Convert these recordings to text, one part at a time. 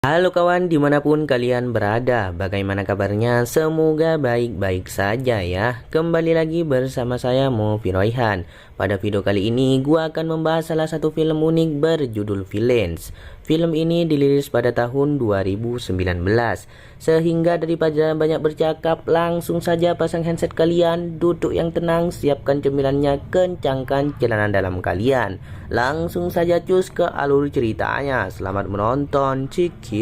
Halo kawan, dimanapun kalian berada, bagaimana kabarnya? Semoga baik-baik saja ya. Kembali lagi bersama saya Mofi Royhan. Pada video kali ini, gua akan membahas salah satu film unik berjudul Villains. Film ini dirilis pada tahun 2019. Sehingga daripada banyak bercakap, langsung saja pasang handset kalian, duduk yang tenang, siapkan cemilannya, kencangkan celana dalam kalian. Langsung saja cus ke alur ceritanya. Selamat menonton, CQ.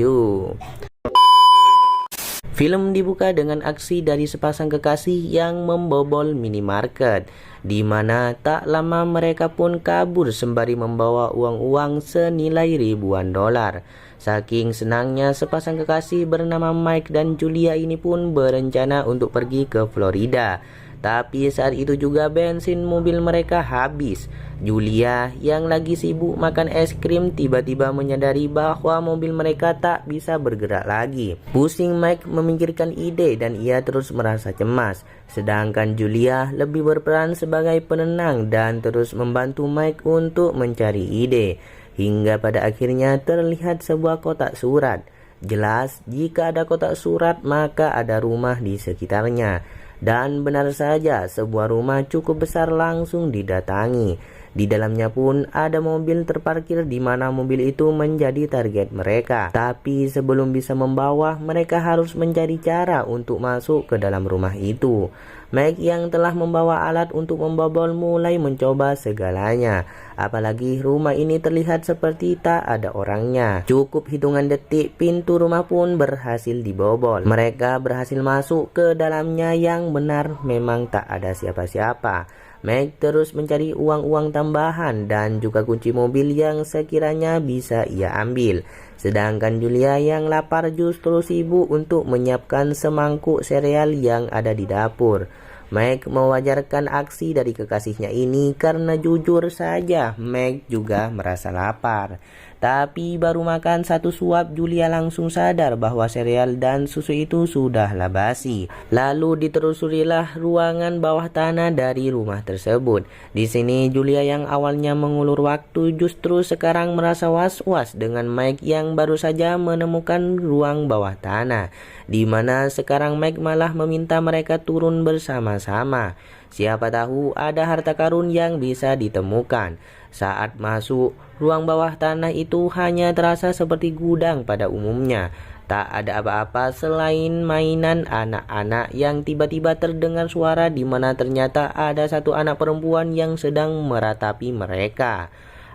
Film dibuka dengan aksi dari sepasang kekasih yang membobol minimarket, di mana tak lama mereka pun kabur sembari membawa uang-uang senilai ribuan dolar. Saking senangnya, sepasang kekasih bernama Mike dan Julia ini pun berencana untuk pergi ke Florida. Tapi saat itu juga bensin mobil mereka habis. Julia yang lagi sibuk makan es krim tiba-tiba menyadari bahwa mobil mereka tak bisa bergerak lagi. Pusing Mike memikirkan ide dan ia terus merasa cemas. Sedangkan Julia lebih berperan sebagai penenang dan terus membantu Mike untuk mencari ide. Hingga pada akhirnya terlihat sebuah kotak surat. Jelas jika ada kotak surat maka ada rumah di sekitarnya. Dan benar saja, sebuah rumah cukup besar langsung didatangi. Di dalamnya pun ada mobil terparkir di mana mobil itu menjadi target mereka. Tapi sebelum bisa membawa, mereka harus mencari cara untuk masuk ke dalam rumah itu. Mike yang telah membawa alat untuk membobol mulai mencoba segalanya. Apalagi rumah ini terlihat seperti tak ada orangnya. Cukup hitungan detik pintu rumah pun berhasil dibobol. Mereka berhasil masuk ke dalamnya yang benar memang tak ada siapa-siapa. Mike terus mencari uang-uang tambahan dan juga kunci mobil yang sekiranya bisa ia ambil. Sedangkan Julia yang lapar justru sibuk untuk menyiapkan semangkuk sereal yang ada di dapur. Mike mewajarkan aksi dari kekasihnya ini karena jujur saja Mike juga merasa lapar. Tapi baru makan satu suap Julia langsung sadar bahwa sereal dan susu itu sudahlah basi. Lalu ditelusurilah ruangan bawah tanah dari rumah tersebut. Di sini Julia yang awalnya mengulur waktu justru sekarang merasa was-was dengan Mike yang baru saja menemukan ruang bawah tanah, di mana sekarang Mike malah meminta mereka turun bersama-sama. Siapa tahu ada harta karun yang bisa ditemukan. Saat masuk, ruang bawah tanah itu hanya terasa seperti gudang pada umumnya. Tak ada apa-apa selain mainan anak-anak yang tiba-tiba terdengar suara di mana ternyata ada satu anak perempuan yang sedang meratapi mereka.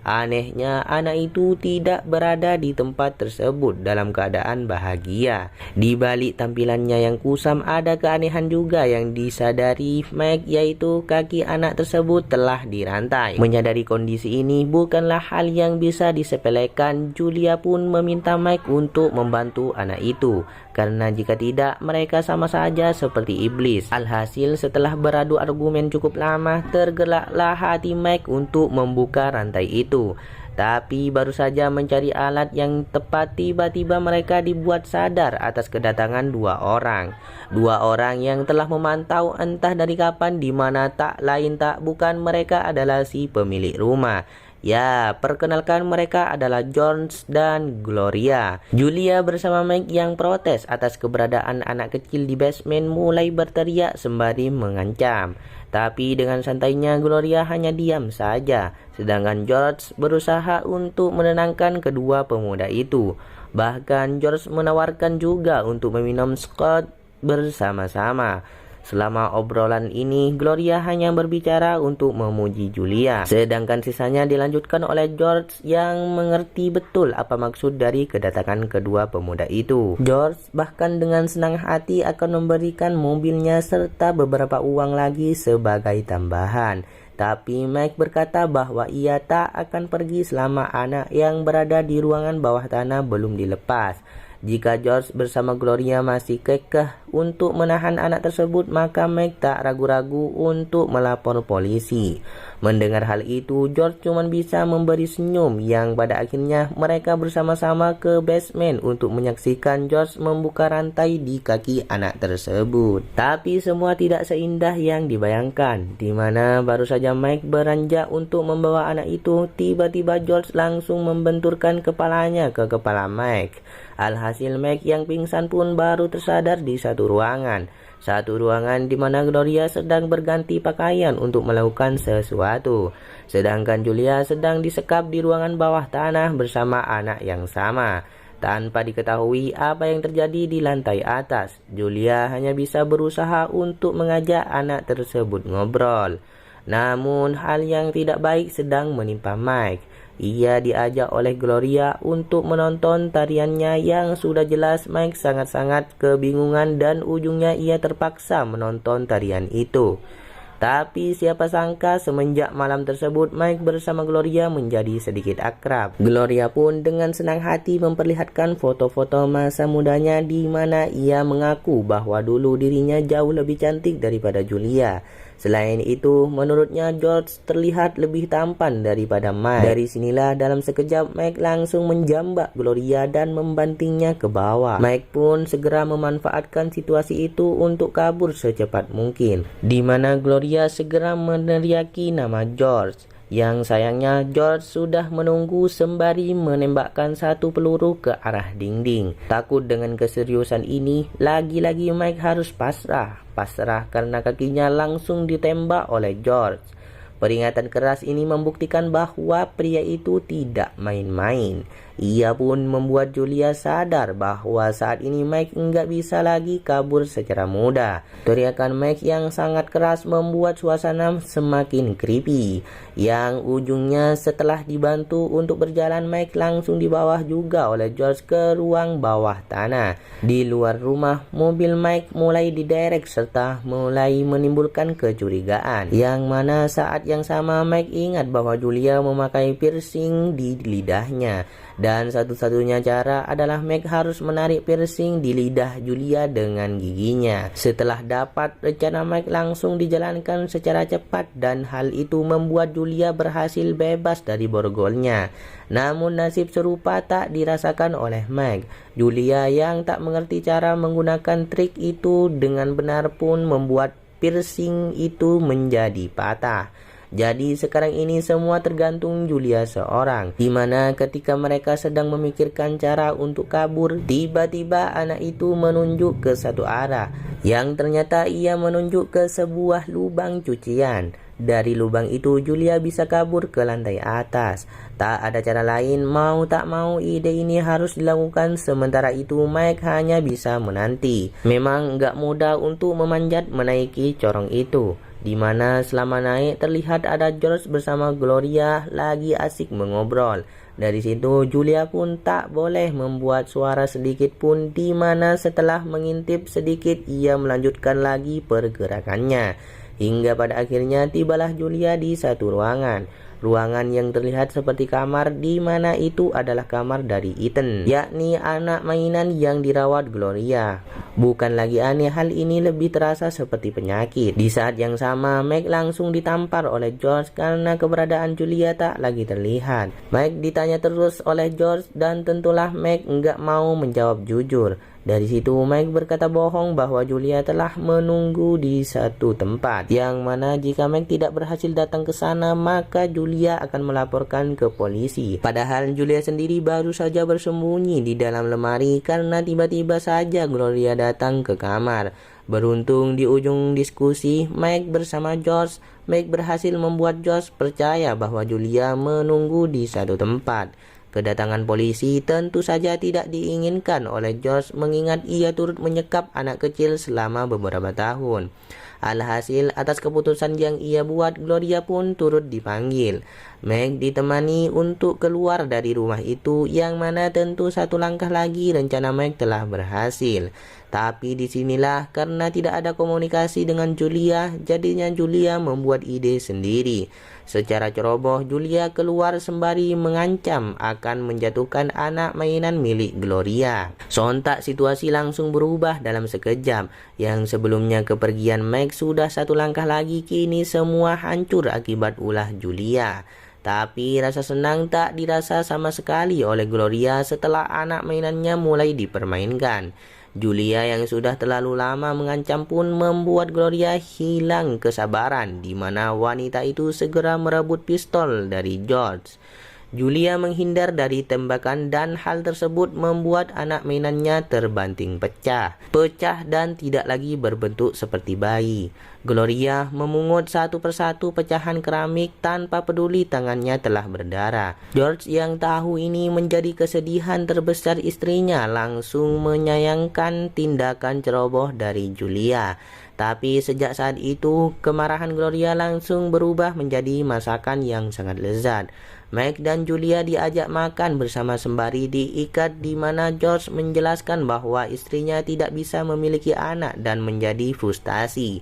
Anehnya, anak itu tidak berada di tempat tersebut dalam keadaan bahagia. Di balik tampilannya yang kusam, ada keanehan juga yang disadari Mike, yaitu kaki anak tersebut telah dirantai. Menyadari kondisi ini bukanlah hal yang bisa disepelekan, Julia pun meminta Mike untuk membantu anak itu. Karena jika tidak, mereka sama saja seperti iblis. Alhasil, setelah beradu argumen cukup lama, tergeraklah hati Mike untuk membuka rantai itu. Tapi baru saja mencari alat yang tepat, tiba-tiba mereka dibuat sadar atas kedatangan dua orang. Dua orang yang telah memantau entah dari kapan, di mana tak lain tak bukan mereka adalah si pemilik rumah. Ya, perkenalkan mereka adalah George dan Gloria. Julia bersama Mike yang protes atas keberadaan anak kecil di basement mulai berteriak sembari mengancam. Tapi dengan santainya Gloria hanya diam saja. Sedangkan George berusaha untuk menenangkan kedua pemuda itu. Bahkan George menawarkan juga untuk meminum Scott bersama-sama. Selama obrolan ini, Gloria hanya berbicara untuk memuji Julia. Sedangkan sisanya dilanjutkan oleh George yang mengerti betul apa maksud dari kedatangan kedua pemuda itu. George bahkan dengan senang hati akan memberikan mobilnya serta beberapa uang lagi sebagai tambahan. Tapi Mike berkata bahwa ia tak akan pergi selama anak yang berada di ruangan bawah tanah belum dilepas. Jika George bersama Gloria masih kekeh untuk menahan anak tersebut, maka Mike tak ragu-ragu untuk melapor polisi. Mendengar hal itu, George cuma bisa memberi senyum yang pada akhirnya mereka bersama-sama ke basement untuk menyaksikan George membuka rantai di kaki anak tersebut. Tapi semua tidak seindah yang dibayangkan, di mana baru saja Mike beranjak untuk membawa anak itu, tiba-tiba George langsung membenturkan kepalanya ke kepala Mike. Alhasil Mike yang pingsan pun baru tersadar di satu ruangan. Satu ruangan di mana Gloria sedang berganti pakaian untuk melakukan sesuatu. Sedangkan Julia sedang disekap di ruangan bawah tanah bersama anak yang sama. Tanpa diketahui apa yang terjadi di lantai atas, Julia hanya bisa berusaha untuk mengajak anak tersebut ngobrol. Namun hal yang tidak baik sedang menimpa Mike. Ia diajak oleh Gloria untuk menonton tariannya yang sudah jelas Mike sangat-sangat kebingungan dan ujungnya ia terpaksa menonton tarian itu. Tapi siapa sangka semenjak malam tersebut Mike bersama Gloria menjadi sedikit akrab. Gloria pun dengan senang hati memperlihatkan foto-foto masa mudanya di mana ia mengaku bahwa dulu dirinya jauh lebih cantik daripada Julia. Selain itu, menurutnya George terlihat lebih tampan daripada Mike. Dari sinilah dalam sekejap Mike langsung menjambak Gloria dan membantingnya ke bawah. Mike pun segera memanfaatkan situasi itu untuk kabur secepat mungkin, di mana Gloria segera meneriaki nama George. Yang sayangnya George sudah menunggu sembari menembakkan satu peluru ke arah dinding. Takut dengan keseriusan ini, lagi-lagi Mike harus pasrah karena kakinya langsung ditembak oleh George. Peringatan keras ini membuktikan bahwa pria itu tidak main-main. Ia pun membuat Julia sadar bahwa saat ini Mike nggak bisa lagi kabur secara mudah. Teriakan Mike yang sangat keras membuat suasana semakin creepy. Yang ujungnya setelah dibantu untuk berjalan, Mike langsung dibawa juga oleh George ke ruang bawah tanah. Di luar rumah, mobil Mike mulai diderek serta mulai menimbulkan kecurigaan. Yang mana saat yang sama Mike ingat bahwa Julia memakai piercing di lidahnya. Dan satu-satunya cara adalah Mike harus menarik piercing di lidah Julia dengan giginya. Setelah dapat, rencana Mike langsung dijalankan secara cepat dan hal itu membuat Julia berhasil bebas dari borgolnya. Namun nasib serupa tak dirasakan oleh Mike. Julia yang tak mengerti cara menggunakan trik itu dengan benar pun membuat piercing itu menjadi patah. Jadi sekarang ini semua tergantung Julia seorang, dimana ketika mereka sedang memikirkan cara untuk kabur, tiba-tiba anak itu menunjuk ke satu arah, yang ternyata ia menunjuk ke sebuah lubang cucian. Dari lubang itu Julia bisa kabur ke lantai atas. Tak ada cara lain, mau tak mau ide ini harus dilakukan. Sementara itu Mike hanya bisa menanti. Memang gak mudah untuk memanjat menaiki corong itu, di mana selama naik terlihat ada George bersama Gloria lagi asik mengobrol. Dari situ Julia pun tak boleh membuat suara sedikit pun, di mana setelah mengintip sedikit ia melanjutkan lagi pergerakannya. Hingga pada akhirnya tibalah Julia di satu ruangan. Ruangan yang terlihat seperti kamar, di mana itu adalah kamar dari Ethan, yakni anak mainan yang dirawat Gloria. Bukan lagi aneh, hal ini lebih terasa seperti penyakit. Di saat yang sama, Mike langsung ditampar oleh George karena keberadaan Julia tak lagi terlihat. Mike ditanya terus oleh George dan tentulah Mike nggak mau menjawab jujur. Dari situ Mike berkata bohong bahwa Julia telah menunggu di satu tempat, yang mana jika Mike tidak berhasil datang ke sana maka Julia akan melaporkan ke polisi. Padahal Julia sendiri baru saja bersembunyi di dalam lemari karena tiba-tiba saja Gloria datang ke kamar. Beruntung di ujung diskusi Mike bersama George, Mike berhasil membuat George percaya bahwa Julia menunggu di satu tempat. Kedatangan polisi tentu saja tidak diinginkan oleh George mengingat ia turut menyekap anak kecil selama beberapa tahun. Alhasil atas keputusan yang ia buat, Gloria pun turut dipanggil. Meg ditemani untuk keluar dari rumah itu, yang mana tentu satu langkah lagi rencana Meg telah berhasil. Tapi disinilah karena tidak ada komunikasi dengan Julia, jadinya Julia membuat ide sendiri. Secara ceroboh, Julia keluar sembari mengancam akan menjatuhkan anak mainan milik Gloria. Sontak situasi langsung berubah dalam sekejap. Yang sebelumnya kepergian Meg sudah satu langkah lagi, kini semua hancur akibat ulah Julia. Tapi rasa senang tak dirasa sama sekali oleh Gloria setelah anak mainannya mulai dipermainkan. Julia yang sudah terlalu lama mengancam pun membuat Gloria hilang kesabaran, di mana wanita itu segera merebut pistol dari George. Julia menghindar dari tembakan dan hal tersebut membuat anak mainannya terbanting pecah dan tidak lagi berbentuk seperti bayi. Gloria memungut satu persatu pecahan keramik tanpa peduli tangannya telah berdarah. George yang tahu ini menjadi kesedihan terbesar istrinya langsung menyayangkan tindakan ceroboh dari Julia. Tapi sejak saat itu, kemarahan Gloria langsung berubah menjadi masakan yang sangat lezat. Meg dan Julia diajak makan bersama sembari diikat, di mana George menjelaskan bahwa istrinya tidak bisa memiliki anak dan menjadi frustasi.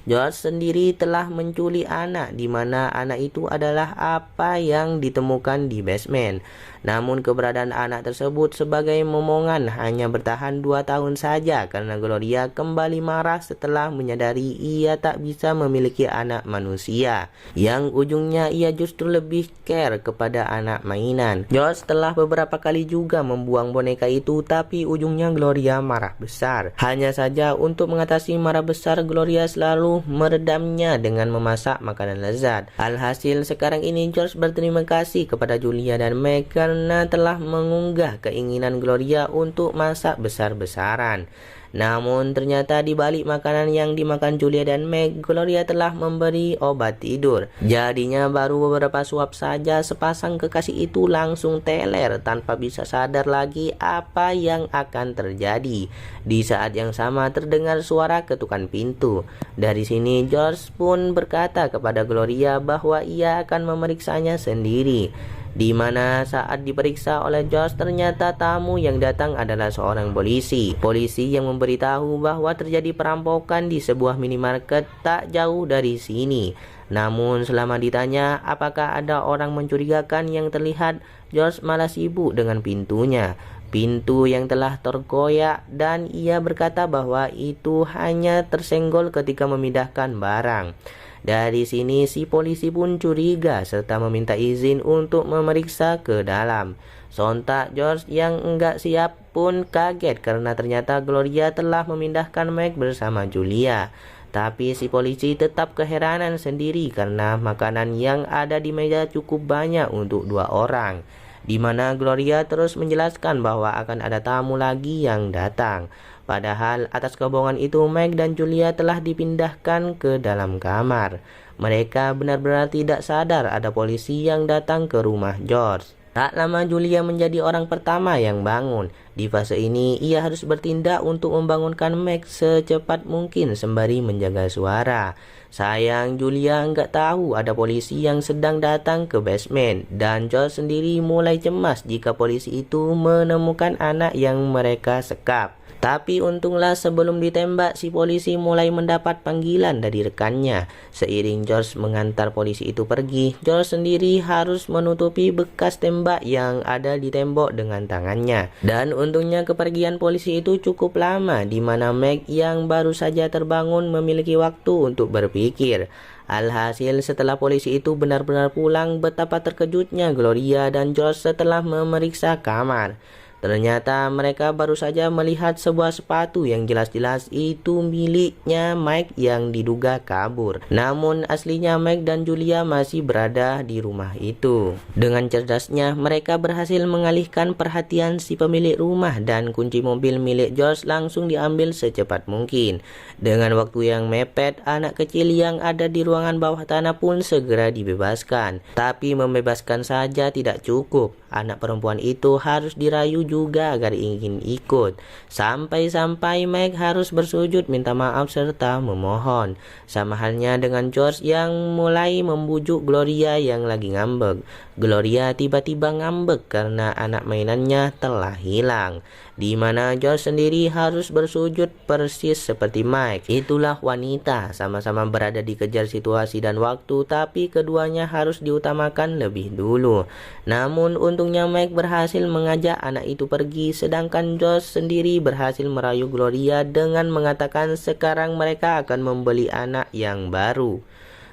George sendiri telah menculik anak, di mana anak itu adalah apa yang ditemukan di basement. Namun keberadaan anak tersebut sebagai momongan hanya bertahan 2 tahun saja karena Gloria kembali marah setelah menyadari ia tak bisa memiliki anak manusia, yang ujungnya ia justru lebih care kepada anak mainan. George telah beberapa kali juga membuang boneka itu, tapi ujungnya Gloria marah besar. Hanya saja untuk mengatasi marah besar, Gloria selalu meredamnya dengan memasak makanan lezat. Alhasil sekarang ini George berterima kasih kepada Julia dan Meg karena telah mengunggah keinginan Gloria untuk masak besar-besaran. Namun ternyata di balik makanan yang dimakan Julia dan Meg, Gloria telah memberi obat tidur. Jadinya baru beberapa suap saja sepasang kekasih itu langsung teler tanpa bisa sadar lagi apa yang akan terjadi. Di saat yang sama terdengar suara ketukan pintu. Dari sini George pun berkata kepada Gloria bahwa ia akan memeriksanya sendiri. Di mana saat diperiksa oleh George, ternyata tamu yang datang adalah seorang polisi. Polisi yang memberitahu bahwa terjadi perampokan di sebuah minimarket tak jauh dari sini. Namun selama ditanya apakah ada orang mencurigakan yang terlihat, George malah sibuk dengan pintunya. Pintu yang telah terkoyak, dan ia berkata bahwa itu hanya tersenggol ketika memindahkan barang. Dari sini si polisi pun curiga serta meminta izin untuk memeriksa ke dalam. Sontak George yang enggak siap pun kaget karena ternyata Gloria telah memindahkan Meg bersama Julia. Tapi si polisi tetap keheranan sendiri karena makanan yang ada di meja cukup banyak untuk 2 orang. Di mana Gloria terus menjelaskan bahwa akan ada tamu lagi yang datang. Padahal atas kebohongan itu Meg dan Julia telah dipindahkan ke dalam kamar. Mereka benar-benar tidak sadar ada polisi yang datang ke rumah George. Tak lama Julia menjadi orang pertama yang bangun. Di fase ini ia harus bertindak untuk membangunkan Meg secepat mungkin sembari menjaga suara. Sayang Julia nggak tahu ada polisi yang sedang datang ke basement, dan George sendiri mulai cemas jika polisi itu menemukan anak yang mereka sekap. Tapi untunglah sebelum ditembak, si polisi mulai mendapat panggilan dari rekannya. Seiring George mengantar polisi itu pergi, George sendiri harus menutupi bekas tembak yang ada di tembok dengan tangannya. Dan untungnya kepergian polisi itu cukup lama, di mana Meg yang baru saja terbangun memiliki waktu untuk berpikir. Alhasil setelah polisi itu benar-benar pulang, betapa terkejutnya Gloria dan George setelah memeriksa kamar. Ternyata mereka baru saja melihat sebuah sepatu yang jelas-jelas itu miliknya Mike yang diduga kabur. Namun aslinya Mike dan Julia masih berada di rumah itu. Dengan cerdasnya mereka berhasil mengalihkan perhatian si pemilik rumah, dan kunci mobil milik George langsung diambil secepat mungkin. Dengan waktu yang mepet, anak kecil yang ada di ruangan bawah tanah pun segera dibebaskan. Tapi membebaskan saja tidak cukup. Anak perempuan itu harus dirayu juga agar ingin ikut. Sampai-sampai Meg harus bersujud minta maaf serta memohon. Sama halnya dengan George yang mulai membujuk Gloria yang lagi ngambek. Gloria tiba-tiba ngambek karena anak mainannya telah hilang. Di mana George sendiri harus bersujud persis seperti Mike. Itulah wanita, sama-sama berada di kejar situasi dan waktu, tapi keduanya harus diutamakan lebih dulu. Namun untungnya Mike berhasil mengajak anak itu pergi, sedangkan George sendiri berhasil merayu Gloria dengan mengatakan sekarang mereka akan membeli anak yang baru.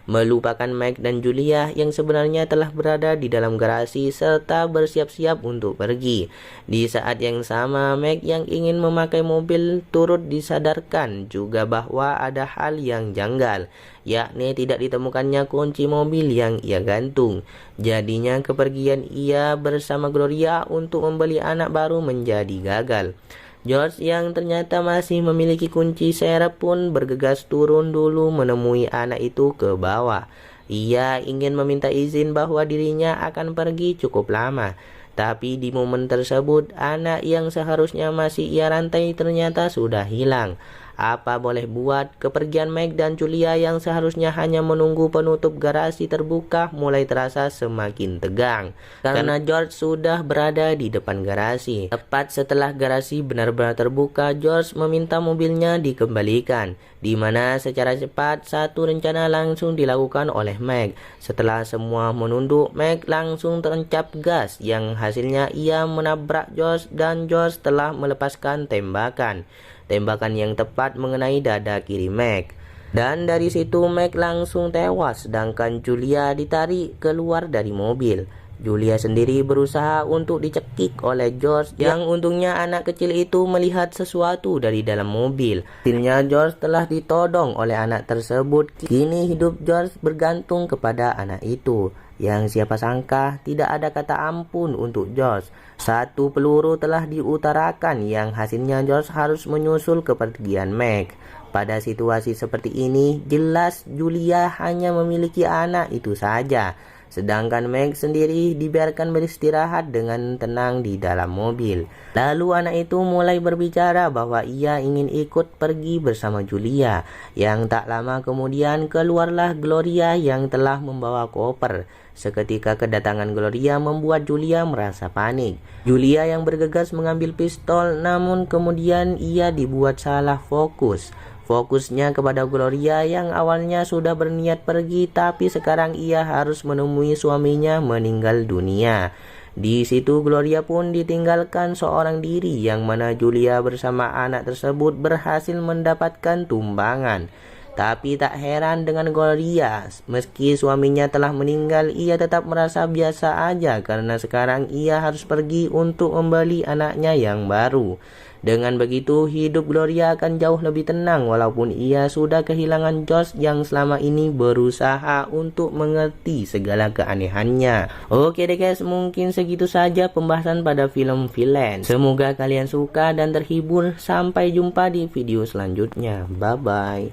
Melupakan Mike dan Julia yang sebenarnya telah berada di dalam garasi serta bersiap-siap untuk pergi. Di saat yang sama, Mike yang ingin memakai mobil turut disadarkan juga bahwa ada hal yang janggal, yakni tidak ditemukannya kunci mobil yang ia gantung. Jadinya kepergian ia bersama Gloria untuk membeli anak baru menjadi gagal. George yang ternyata masih memiliki kunci serep pun bergegas turun dulu menemui anak itu ke bawah. Ia ingin meminta izin bahwa dirinya akan pergi cukup lama. Tapi di momen tersebut, anak yang seharusnya masih ia rantai ternyata sudah hilang. Apa boleh buat, kepergian Meg dan Julia yang seharusnya hanya menunggu penutup garasi terbuka mulai terasa semakin tegang. Karena George sudah berada di depan garasi. Tepat setelah garasi benar-benar terbuka, George meminta mobilnya dikembalikan. Di mana secara cepat satu rencana langsung dilakukan oleh Meg. Setelah semua menunduk, Meg langsung terencap gas yang hasilnya ia menabrak George dan George telah melepaskan tembakan. Tembakan yang tepat mengenai dada kiri Meg. Dan dari situ Meg langsung tewas, sedangkan Julia ditarik keluar dari mobil. Julia sendiri berusaha untuk dicekik oleh George yang untungnya anak kecil itu melihat sesuatu dari dalam mobil. Hasilnya George telah ditodong oleh anak tersebut. Kini hidup George bergantung kepada anak itu. Yang siapa sangka tidak ada kata ampun untuk George. Satu peluru telah diutarakan yang hasilnya George harus menyusul kepergian Meg. Pada situasi seperti ini, jelas Julia hanya memiliki anak itu saja. Sedangkan Meg sendiri dibiarkan beristirahat dengan tenang di dalam mobil. Lalu anak itu mulai berbicara bahwa ia ingin ikut pergi bersama Julia. Yang tak lama kemudian keluarlah Gloria yang telah membawa koper. Seketika kedatangan Gloria membuat Julia merasa panik. Julia yang bergegas mengambil pistol, namun kemudian ia dibuat salah fokus. Fokusnya kepada Gloria yang awalnya sudah berniat pergi, tapi sekarang ia harus menemui suaminya meninggal dunia. Di situ Gloria pun ditinggalkan seorang diri, yang mana Julia bersama anak tersebut berhasil mendapatkan tumbangan. Tapi tak heran dengan Gloria, meski suaminya telah meninggal, ia tetap merasa biasa aja karena sekarang ia harus pergi untuk membeli anaknya yang baru. Dengan begitu, hidup Gloria akan jauh lebih tenang walaupun ia sudah kehilangan George yang selama ini berusaha untuk mengerti segala keanehannya. Oke deh guys, mungkin segitu saja pembahasan pada film Villain. Semoga kalian suka dan terhibur. Sampai jumpa di video selanjutnya. Bye-bye.